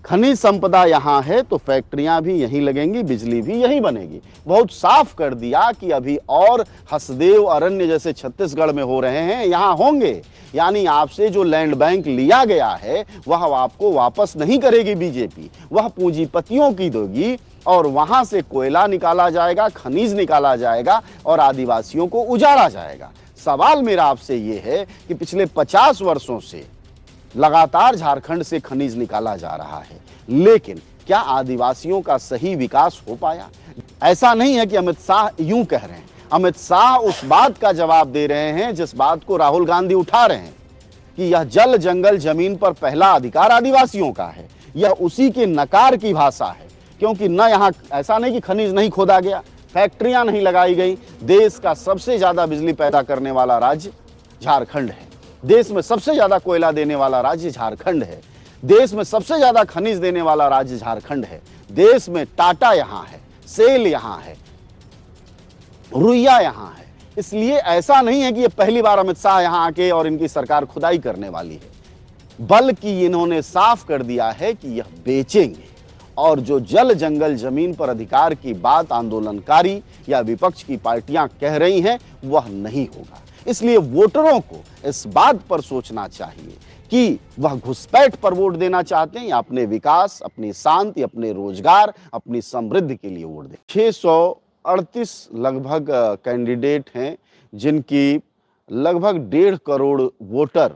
खनिज संपदा यहाँ है तो फैक्ट्रियां भी यहीं लगेंगी, बिजली भी यहीं बनेगी। बहुत साफ कर दिया कि अभी और हसदेव अरण्य जैसे छत्तीसगढ़ में हो रहे हैं, यहाँ होंगे। यानी आपसे जो लैंड बैंक लिया गया है वह आपको वापस नहीं करेगी बीजेपी, वह पूंजीपतियों की देगी और वहां से कोयला निकाला जाएगा, खनिज निकाला जाएगा और आदिवासियों को उजाड़ा जाएगा। सवाल मेरा आपसे ये है कि पिछले 50 वर्षों से लगातार झारखंड से खनिज निकाला जा रहा है, लेकिन क्या आदिवासियों का सही विकास हो पाया? ऐसा नहीं है कि अमित शाह यूं कह रहे हैं। अमित शाह उस बात का जवाब दे रहे हैं जिस बात को राहुल गांधी उठा रहे हैं कि यह जल जंगल जमीन पर पहला अधिकार आदिवासियों का है। यह उसी के नकार की भाषा है, क्योंकि न यहां ऐसा नहीं कि खनिज नहीं खोदा गया, फैक्ट्रियां नहीं लगाई गई। देश का सबसे ज्यादा बिजली पैदा करने वाला राज्य झारखंड है। देश में सबसे ज्यादा कोयला देने वाला राज्य झारखंड है। देश में सबसे ज्यादा खनिज देने वाला राज्य झारखंड है। देश में टाटा यहां है, सेल यहां है, रुइया यहां है। इसलिए ऐसा नहीं है कि ये पहली बार अमित शाह यहां आके और इनकी सरकार खुदाई करने वाली है, बल्कि इन्होंने साफ कर दिया है कि यह बेचेंगे। और जो जल जंगल जमीन पर अधिकार की बात आंदोलनकारी या विपक्ष की पार्टियां कह रही हैं वह नहीं होगा। इसलिए वोटरों को इस बात पर सोचना चाहिए कि वह घुसपैठ पर वोट देना चाहते हैं या अपने विकास, अपनी शांति, अपने रोजगार, अपनी समृद्धि के लिए वोट दें। 638 लगभग कैंडिडेट हैं जिनकी लगभग 1.5 करोड़ वोटर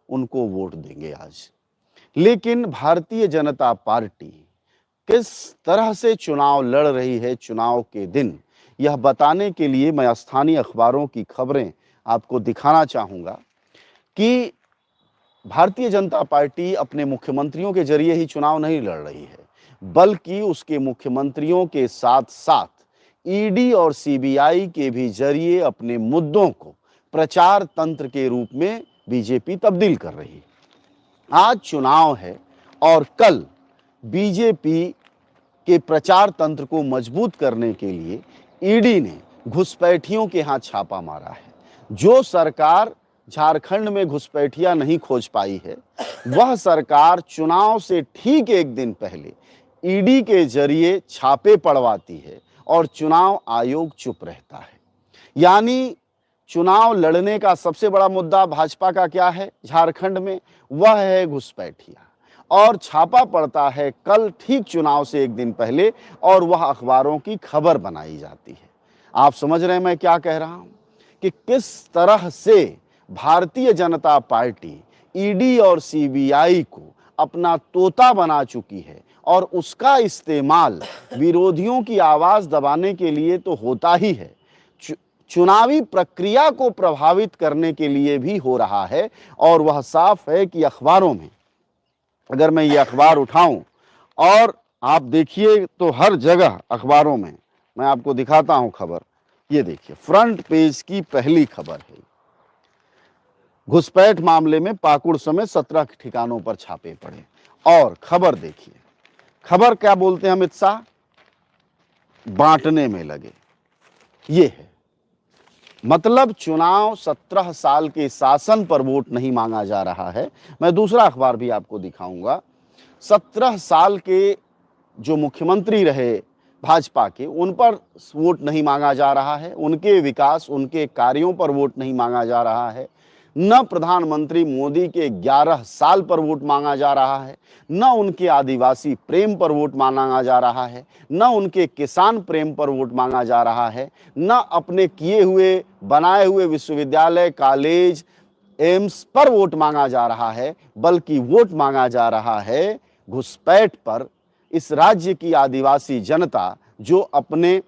उनको वोट देंगे आज। लेकिन भारतीय जनता पार्टी किस तरह से चुनाव लड़ रही है चुनाव के दिन, यह बताने के लिए मैं स्थानीय अखबारों की खबरें आपको दिखाना चाहूंगा कि भारतीय जनता पार्टी अपने मुख्यमंत्रियों के जरिए ही चुनाव नहीं लड़ रही है, बल्कि उसके मुख्यमंत्रियों के साथ साथ ईडी और सीबीआई के भी जरिए अपने मुद्दों को प्रचार तंत्र के रूप में बीजेपी तब्दील कर रही है। आज चुनाव है और कल बीजेपी के प्रचार तंत्र को मजबूत करने के लिए ईडी ने घुसपैठियों के हाथ छापा मारा है। जो सरकार झारखंड में घुसपैठियां नहीं खोज पाई है, वह सरकार चुनाव से ठीक एक दिन पहले ईडी के जरिए छापे पड़वाती है और चुनाव आयोग चुप रहता है। यानी चुनाव लड़ने का सबसे बड़ा मुद्दा भाजपा का क्या है झारखंड में? वह है घुसपैठिया। और छापा पड़ता है कल ठीक चुनाव से एक दिन पहले और वह अखबारों की खबर बनाई जाती है। आप समझ रहे हैं मैं क्या कह रहा हूं कि किस तरह से भारतीय जनता पार्टी ईडी और सीबीआई को अपना तोता बना चुकी है और उसका इस्तेमाल विरोधियों की आवाज दबाने के लिए तो होता ही है, चुनावी प्रक्रिया को प्रभावित करने के लिए भी हो रहा है। और वह साफ है कि अखबारों में, अगर मैं ये अखबार उठाऊं और आप देखिए तो हर जगह अखबारों में मैं आपको दिखाता हूं खबर। ये देखिए फ्रंट पेज की पहली खबर है, घुसपैठ मामले में पाकुड़ समेत 17 ठिकानों पर छापे पड़े। और खबर देखिए, खबर क्या बोलते हैं अमित शाह? बांटने में लगे। ये है मतलब चुनाव 17 साल के शासन पर वोट नहीं मांगा जा रहा है। मैं दूसरा अखबार भी आपको दिखाऊंगा। 17 साल के जो मुख्यमंत्री रहे भाजपा के, उन पर वोट नहीं मांगा जा रहा है, उनके विकास, उनके कार्यों पर वोट नहीं मांगा जा रहा है। न प्रधानमंत्री मोदी के 11 साल पर वोट मांगा जा रहा है, न उनके आदिवासी प्रेम पर वोट मांगा जा रहा है, न उनके किसान प्रेम पर वोट मांगा जा रहा है, न अपने किए हुए बनाए हुए विश्वविद्यालय, कॉलेज, एम्स पर वोट मांगा जा रहा है, बल्कि वोट मांगा जा रहा है घुसपैठ पर। इस राज्य की आदिवासी जनता जो अपने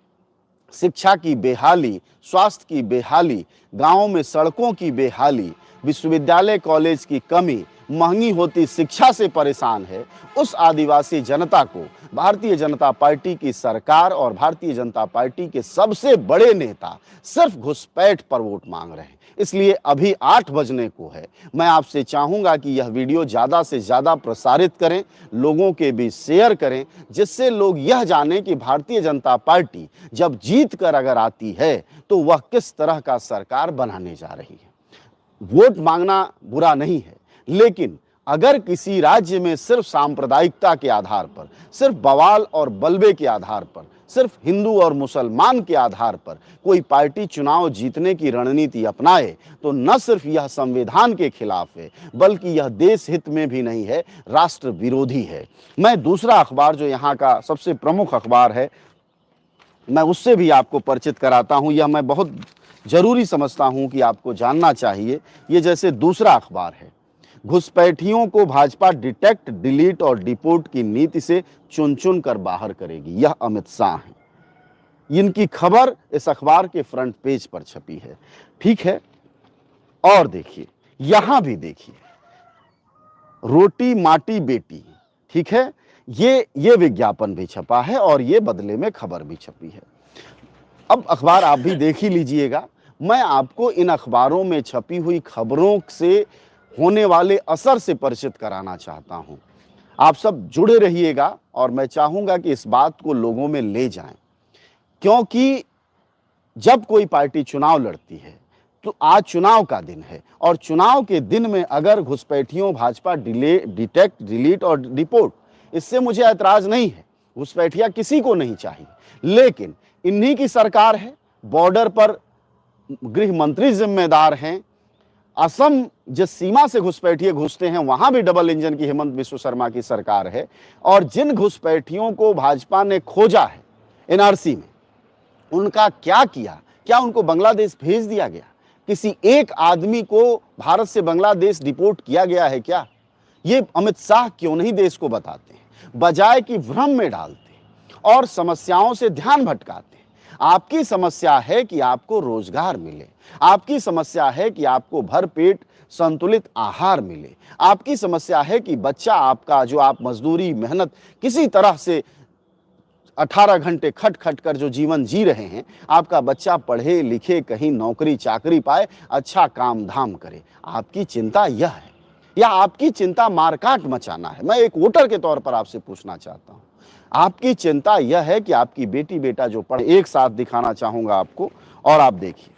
शिक्षा की बेहाली, स्वास्थ्य की बेहाली, गांवों में सड़कों की बेहाली, विश्वविद्यालय कॉलेज की कमी, महंगी होती शिक्षा से परेशान है, उस आदिवासी जनता को भारतीय जनता पार्टी की सरकार और भारतीय जनता पार्टी के सबसे बड़े नेता सिर्फ घुसपैठ पर वोट मांग रहे हैं। इसलिए अभी 8 बजने को है। मैं आपसे चाहूंगा कि यह वीडियो ज्यादा से ज्यादा प्रसारित करें, लोगों के बीच शेयर करें, जिससे लोग यह जानें कि भारतीय जनता पार्टी जब जीत कर अगर आती है तो वह किस तरह का सरकार बनाने जा रही है। वोट मांगना बुरा नहीं है, लेकिन अगर किसी राज्य में सिर्फ सांप्रदायिकता के आधार पर, सिर्फ बवाल और बलबे के आधार पर, सिर्फ हिंदू और मुसलमान के आधार पर कोई पार्टी चुनाव जीतने की रणनीति अपनाए तो न सिर्फ यह संविधान के खिलाफ है, बल्कि यह देश हित में भी नहीं है, राष्ट्र विरोधी है। मैं दूसरा अखबार जो यहाँ का सबसे प्रमुख अखबार है, मैं उससे भी आपको परिचित कराता हूँ। यह मैं बहुत जरूरी समझता हूँ कि आपको जानना चाहिए। ये जैसे दूसरा अखबार है, घुसपैठियों को भाजपा डिटेक्ट, डिलीट और डिपोर्ट की नीति से चुन चुन कर बाहर करेगी, यह अमित शाह हैं। इनकी खबर इस अखबार के फ्रंट पेज पर छपी है, ठीक है। और देखिए, यहां भी देखिए, रोटी माटी बेटी, ठीक है, ये विज्ञापन भी छपा है और ये बदले में खबर भी छपी है। अब अखबार आप भी देख ही लीजिएगा। मैं आपको इन अखबारों में छपी हुई खबरों से होने वाले असर से परिचित कराना चाहता हूं। आप सब जुड़े रहिएगा और मैं चाहूंगा कि इस बात को लोगों में ले जाएं, क्योंकि जब कोई पार्टी चुनाव लड़ती है तो आज चुनाव का दिन है और चुनाव के दिन में अगर घुसपैठियों भाजपा डिटेक्ट, डिलीट और डिपोर्ट, इससे मुझे ऐतराज नहीं है, घुसपैठिया किसी को नहीं चाहिए, लेकिन इन्हीं की सरकार है, बॉर्डर पर गृह मंत्री जिम्मेदार हैं, असम जिस सीमा से घुसपैठिए घुसते हैं वहां भी डबल इंजन की हेमंत बिस्व शर्मा की सरकार है, और जिन घुसपैठियों को भाजपा ने खोजा है एनआरसी में, उनका क्या किया? क्या उनको बांग्लादेश भेज दिया गया? किसी एक आदमी को भारत से बांग्लादेश डिपोर्ट किया गया है क्या? ये अमित शाह क्यों नहीं देश को बताते हैं, बजाय कि भ्रम में डालते और समस्याओं से ध्यान भटकाते। आपकी समस्या है कि आपको रोजगार मिले, आपकी समस्या है कि आपको भरपेट संतुलित आहार मिले, आपकी समस्या है कि बच्चा आपका, जो आप मजदूरी मेहनत किसी तरह से 18 घंटे खट खट कर जो जीवन जी रहे हैं, आपका बच्चा पढ़े लिखे, कहीं नौकरी चाकरी पाए, अच्छा काम धाम करे। आपकी चिंता यह है, या आपकी चिंता मारकाट मचाना है? मैं एक वोटर के तौर पर आपसे पूछना चाहता हूं, आपकी चिंता यह है कि आपकी बेटी बेटा जो पढ़े? एक साथ दिखाना चाहूंगा आपको, और आप देखिए,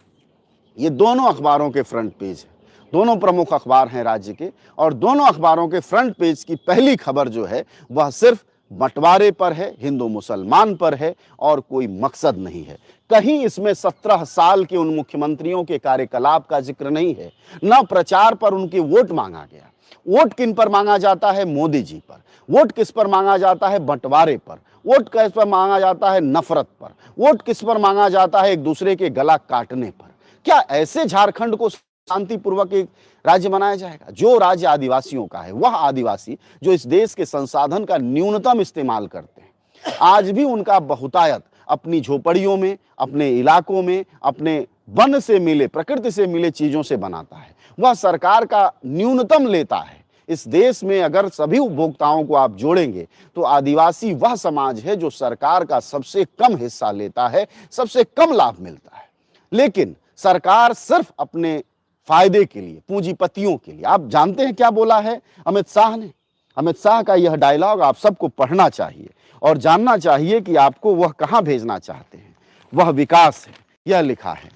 ये दोनों अखबारों के फ्रंट पेज है, दोनों प्रमुख अखबार हैं राज्य के, और दोनों अखबारों के फ्रंट पेज की पहली खबर जो है वह सिर्फ बंटवारे पर है, हिंदू मुसलमान पर है, और कोई मकसद नहीं है। कहीं इसमें 17 साल के उन मुख्यमंत्रियों के कार्यकलाप का जिक्र नहीं है, न प्रचार पर उनके वोट मांगा गया। वोट किन पर मांगा जाता है? मोदी जी पर। वोट किस पर मांगा जाता है? बंटवारे पर। वोट किस पर मांगा जाता है? नफरत पर। वोट किस पर मांगा जाता है? एक दूसरे के गला काटने पर। क्या ऐसे झारखंड को शांतिपूर्वक एक राज्य बनाया जाएगा? जो राज्य आदिवासियों का है, वह आदिवासी जो इस देश के संसाधन का न्यूनतम इस्तेमाल करते हैं, आज भी उनका बहुतायत अपनी झोपड़ियों में, अपने इलाकों में, अपने वन से मिले, प्रकृति से मिले चीजों से बनाता है, वह सरकार का न्यूनतम लेता है। इस देश में अगर सभी उपभोक्ताओं को आप जोड़ेंगे तो आदिवासी वह समाज है जो सरकार का सबसे कम हिस्सा लेता है, सबसे कम लाभ मिलता है। लेकिन सरकार सिर्फ अपने फायदे के लिए, पूंजीपतियों के लिए, आप जानते हैं क्या बोला है अमित शाह ने? अमित शाह का यह डायलॉग आप सबको पढ़ना चाहिए और जानना चाहिए कि आपको वह कहां भेजना चाहते हैं। वह विकास है, यह लिखा है,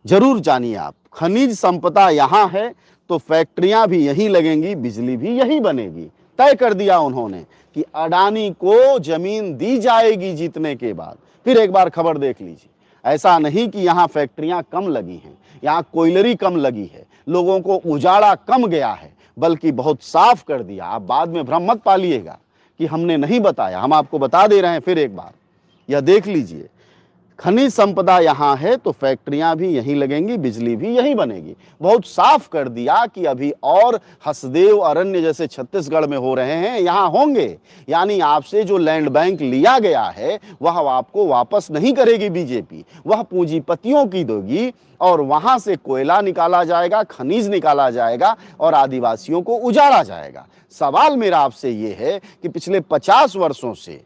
जरूर जानिए आप। खनिज संपदा यहां है तो फैक्ट्रियां भी यहीं लगेंगी, बिजली भी यहीं बनेगी। तय कर दिया उन्होंने कि अडानी को जमीन दी जाएगी जीतने के बाद। फिर एक बार खबर देख लीजिए, ऐसा नहीं कि यहां फैक्ट्रियां कम लगी हैं, यहां कोयलरी कम लगी है, लोगों को उजाड़ा कम गया है, बल्कि बहुत साफ कर दिया। आप बाद में भ्रम मत पालिएगा कि हमने नहीं बताया, हम आपको बता दे रहे हैं। फिर एक बार यह देख लीजिए, खनिज संपदा यहां है तो फैक्ट्रियां भी यहीं लगेंगी, बिजली भी यहीं बनेगी। बहुत साफ कर दिया कि अभी और हसदेव अरण्य जैसे छत्तीसगढ़ में हो रहे हैं, यहां होंगे। यानी आपसे जो लैंड बैंक लिया गया है वह आपको वापस नहीं करेगी बीजेपी, वह पूंजीपतियों की देगी, और वहां से कोयला निकाला जाएगा, खनिज निकाला जाएगा और आदिवासियों को उजाड़ा जाएगा। सवाल मेरा आपसे यह है कि पिछले 50 वर्षों से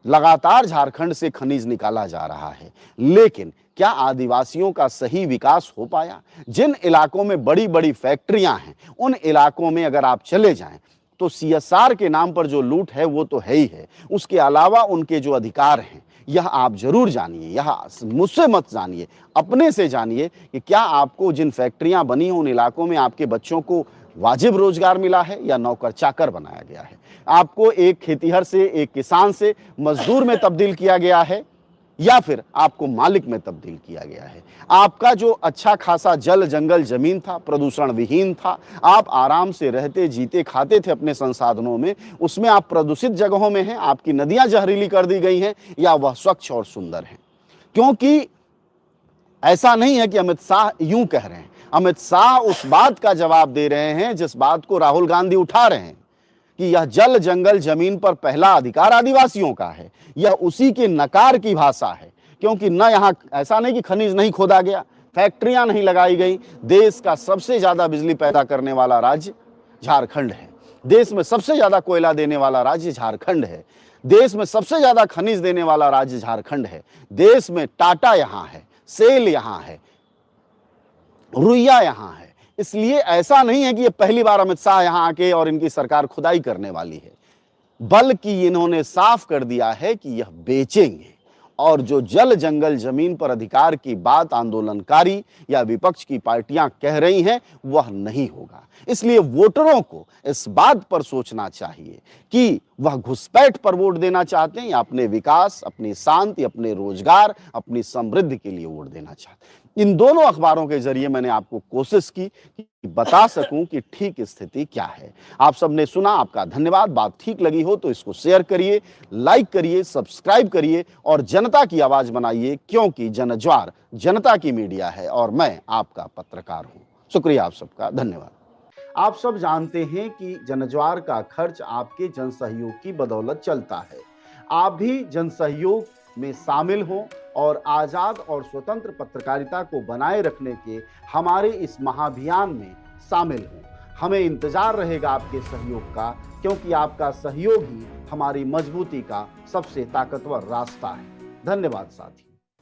लगातार झारखंड से खनिज निकाला जा रहा है, लेकिन क्या आदिवासियों का सही विकास हो पाया? जिन इलाकों में बड़ी बड़ी फैक्ट्रियां हैं, उन इलाकों में अगर आप चले जाएं तो सीएसआर के नाम पर जो लूट है वो तो है ही है, उसके अलावा उनके जो अधिकार हैं, यह आप जरूर जानिए। यह मुझसे मत जानिए, अपने से जानिए कि क्या आपको जिन फैक्ट्रियां बनी हैं उन इलाकों में आपके बच्चों को वाजिब रोजगार मिला है या नौकर चाकर बनाया गया है? आपको एक खेतीहर से, एक किसान से मजदूर में तब्दील किया गया है या फिर आपको मालिक में तब्दील किया गया है? आपका जो अच्छा खासा जल जंगल जमीन था, प्रदूषण विहीन था, आप आराम से रहते जीते खाते थे अपने संसाधनों में, उसमें आप प्रदूषित जगहों में हैं, आपकी नदियां जहरीली कर दी गई हैं, या वह स्वच्छ और सुंदर है? क्योंकि ऐसा नहीं है कि अमित शाह यूं कह रहे हैं, अमित शाह उस बात का जवाब दे रहे हैं जिस बात को राहुल गांधी उठा रहे हैं कि यह जल जंगल जमीन पर पहला अधिकार आदिवासियों का है। यह उसी के नकार की भाषा है, क्योंकि न यहां ऐसा नहीं कि खनिज नहीं खोदा गया, फैक्ट्रियां नहीं लगाई गई। देश का सबसे ज्यादा बिजली पैदा करने वाला राज्य झारखंड है, देश में सबसे ज्यादा कोयला देने वाला राज्य झारखंड है, देश में सबसे ज्यादा खनिज देने वाला राज्य झारखंड है। देश में टाटा यहां है, सेल यहां है, रुइया यहां है। इसलिए ऐसा नहीं है कि ये पहली बार अमित शाह यहां आके और इनकी सरकार खुदाई करने वाली है, बल्कि इन्होंने साफ कर दिया है कि यह बेचेंगे। और जो जल जंगल जमीन पर अधिकार की बात आंदोलनकारी या विपक्ष की पार्टियां कह रही हैं, वह नहीं होगा। इसलिए वोटरों को इस बात पर सोचना चाहिए कि वह घुसपैठ पर वोट देना चाहते हैं या अपने विकास, अपनी शांति, अपने रोजगार, अपनी समृद्धि के लिए वोट देना चाहते हैं। इन दोनों अखबारों के जरिए मैंने आपको कोशिश की कि बता सकूं कि ठीक स्थिति क्या है। आप सबने सुना, आपका धन्यवाद। बात ठीक लगी हो तो इसको शेयर करिए, लाइक करिए, सब्सक्राइब करिए और जनता की आवाज बनाइए, क्योंकि जनज्वार जनता की मीडिया है और मैं आपका पत्रकार हूं। शुक्रिया आप सबका, धन्यवाद। आप सब जानते हैं कि जनज्वार का खर्च आपके जनसहयोग की बदौलत चलता है। आप भी जनसहयोग में शामिल हों और आजाद और स्वतंत्र पत्रकारिता को बनाए रखने के हमारे इस महाअभियान में शामिल हों। हमें इंतजार रहेगा आपके सहयोग का, क्योंकि आपका सहयोग ही हमारी मजबूती का सबसे ताकतवर रास्ता है। धन्यवाद साथी।